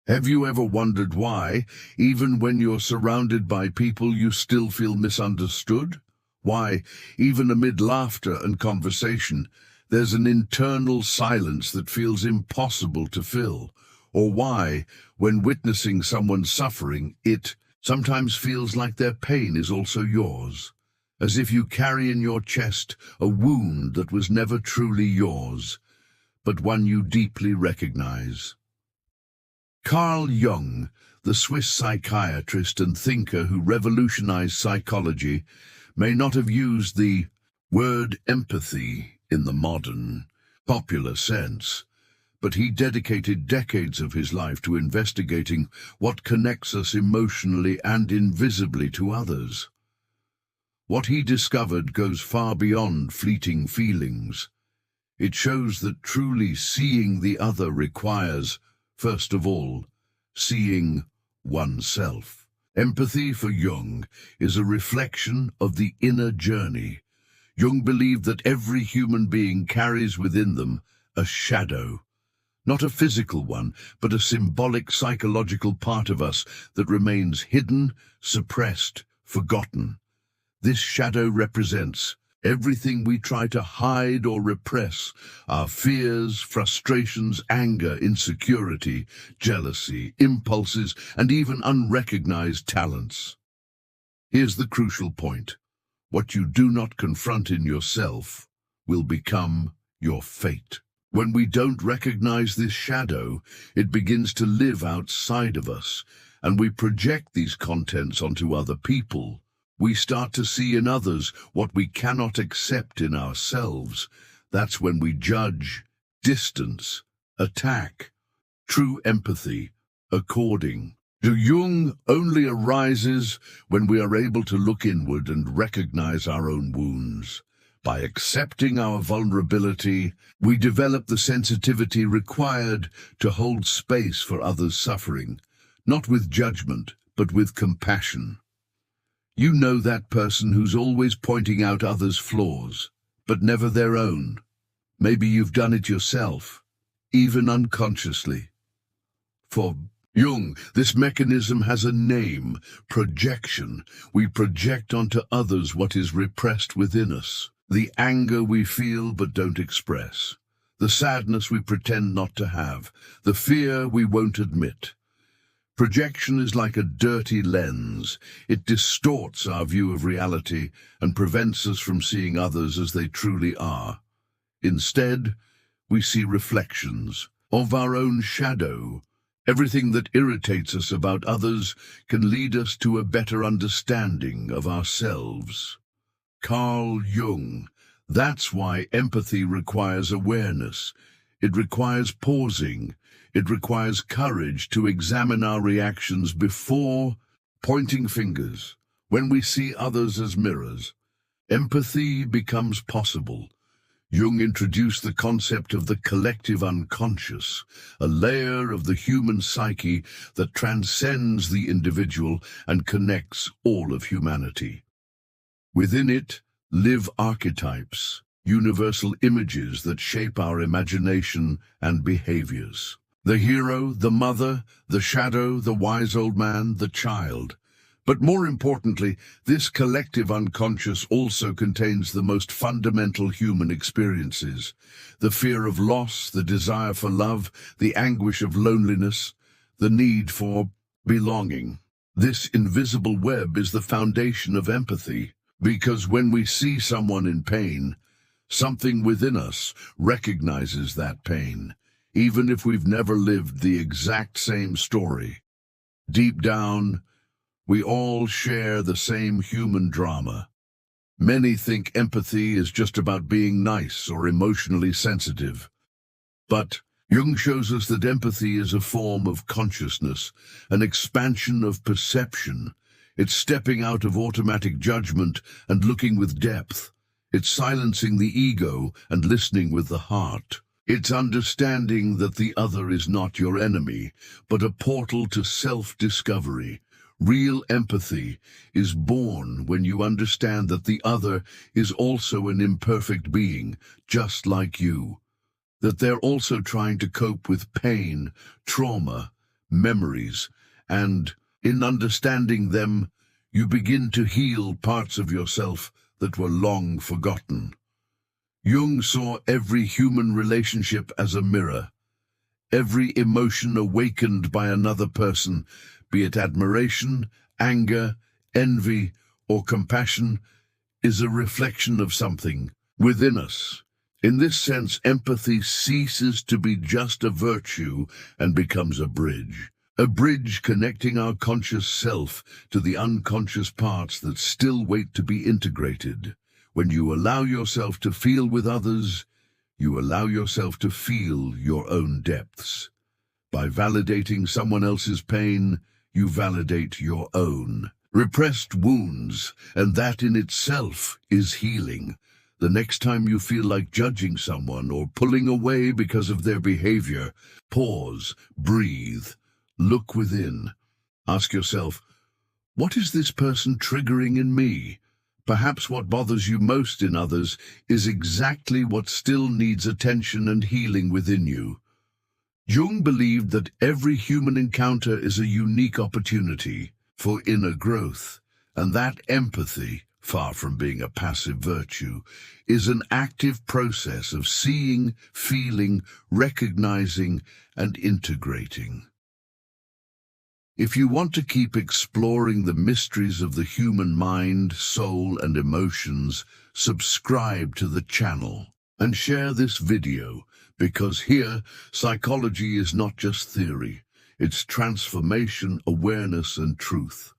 Have you ever wondered why, even when you're surrounded by people, you still feel misunderstood? Why, even amid laughter and conversation, there's an internal silence that feels impossible to fill? Or why, when witnessing someone suffering, it sometimes feels like their pain is also yours, as if you carry in your chest a wound that was never truly yours, but one you deeply recognize? Carl Jung, the Swiss psychiatrist and thinker who revolutionized psychology, may not have used the word empathy in the modern, popular sense, but he dedicated decades of his life to investigating what connects us emotionally and invisibly to others. What he discovered goes far beyond fleeting feelings. It shows that truly seeing the other requires, first of all, seeing oneself. Empathy for Jung is a reflection of the inner journey. Jung believed that every human being carries within them a shadow, not a physical one, but a symbolic psychological part of us that remains hidden, suppressed, forgotten. This shadow represents everything we try to hide or repress: our fears, frustrations, anger, insecurity, jealousy, impulses, and even unrecognized talents. Here's the crucial point. What you do not confront in yourself will become your fate. When we don't recognize this shadow, it begins to live outside of us, and we project these contents onto other people. We start to see in others what we cannot accept in ourselves. That's when we judge, distance, attack. True empathy, according to Jung, only arises when we are able to look inward and recognize our own wounds. By accepting our vulnerability, we develop the sensitivity required to hold space for others' suffering, not with judgment, but with compassion. You know that person who's always pointing out others' flaws, but never their own. Maybe you've done it yourself, even unconsciously. For Jung, this mechanism has a name: projection. We project onto others what is repressed within us. The anger we feel but don't express. The sadness we pretend not to have. The fear we won't admit. Projection is like a dirty lens. It distorts our view of reality and prevents us from seeing others as they truly are. Instead, we see reflections of our own shadow. Everything that irritates us about others can lead us to a better understanding of ourselves. Carl Jung. That's why empathy requires awareness. It requires pausing. It requires courage to examine our reactions before pointing fingers. When we see others as mirrors, empathy becomes possible. Jung introduced the concept of the collective unconscious, a layer of the human psyche that transcends the individual and connects all of humanity. Within it live archetypes, universal images that shape our imagination and behaviors. The hero, the mother, the shadow, the wise old man, the child. But more importantly, this collective unconscious also contains the most fundamental human experiences: the fear of loss, the desire for love, the anguish of loneliness, the need for belonging. This invisible web is the foundation of empathy, because when we see someone in pain, something within us recognizes that pain, even if we've never lived the exact same story. Deep down, we all share the same human drama. Many think empathy is just about being nice or emotionally sensitive. But Jung shows us that empathy is a form of consciousness, an expansion of perception. It's stepping out of automatic judgment and looking with depth. It's silencing the ego and listening with the heart. It's understanding that the other is not your enemy, but a portal to self-discovery. Real empathy is born when you understand that the other is also an imperfect being, just like you. That they're also trying to cope with pain, trauma, memories, and in understanding them, you begin to heal parts of yourself that were long forgotten. Jung saw every human relationship as a mirror. Every emotion awakened by another person, be it admiration, anger, envy, or compassion, is a reflection of something within us. In this sense, empathy ceases to be just a virtue and becomes a bridge connecting our conscious self to the unconscious parts that still wait to be integrated. When you allow yourself to feel with others, you allow yourself to feel your own depths. By validating someone else's pain, you validate your own repressed wounds, and that in itself is healing. The next time you feel like judging someone or pulling away because of their behavior, pause, breathe, look within. Ask yourself, what is this person triggering in me? Perhaps what bothers you most in others is exactly what still needs attention and healing within you. Jung believed that every human encounter is a unique opportunity for inner growth, and that empathy, far from being a passive virtue, is an active process of seeing, feeling, recognizing, and integrating. If you want to keep exploring the mysteries of the human mind, soul, and emotions, subscribe to the channel and share this video, because here, psychology is not just theory, it's transformation, awareness, and truth.